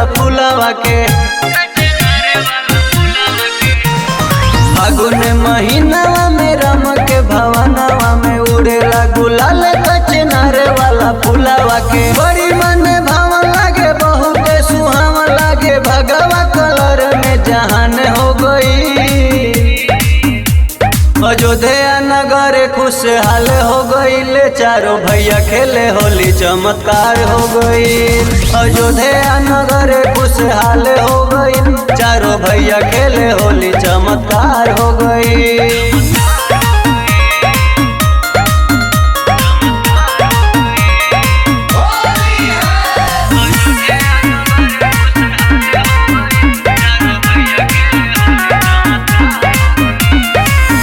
वाला फुलावा के। फागुन महीनावा में राम के भवनवा में उड़ेला गुलाल कचनारे वाला फुलावा के। बड़ी मन भावन लागे बहुत सुहावन लागे भगवा कलर में जहान हो गई। अयोध्या नगर खुशहाल हो गई चारों भैया खेले होली चमत्कार हो गई। अयोध्या नगर खुशहाल हो गई चारों भैया खेले होली चमत्कार हो गई।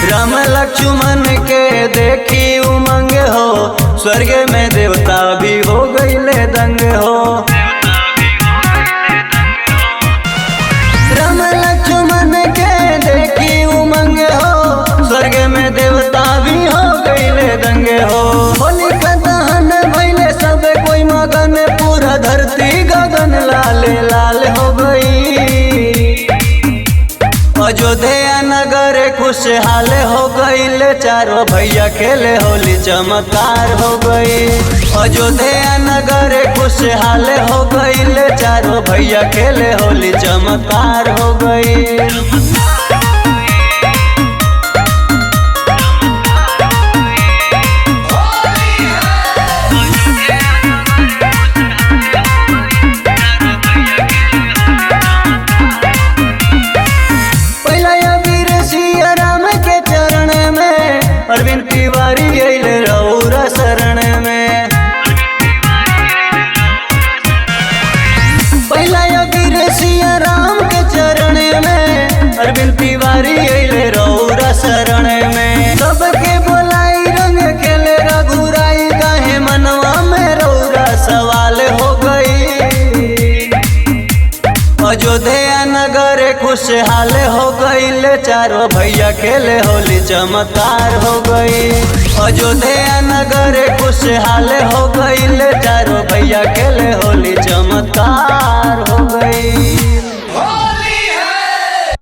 राम लक्ष्मण के देखी उमंग हो स्वर्ग में देवता भी हो गईले दंग हो। राम लक्ष्मण के देखी उमंग हो स्वर्ग में देवता भी हो गईले दंग हो। होली का दहन भइले सब कोई मगन पूरा धरती गगन लाल लाल हो गई। अयोध्या नगर खुशहाल हो गई चारों भैया खेले होली चमत्कार हो गई। अयोध्या नगर खुशहाल हो गई चारों भैया खेले होली चमत्कार हो गई। अरविंद तिवारी अइले रउरा शरण में। पहला अबीर सिया राम के चरण में अरविंद तिवारी अइले रउरा शरण में। सबके बोलाई रंग खेले रघुराई काहे मनवा में रउरा सवाल हो गई। अयोध्या नगर खुशहाल हो गई चारों भैया खेले होली चमत्कार हो गई। अयोध्या नगर खुशहाल हो गई चारों भैया खेले होली चमत्कार।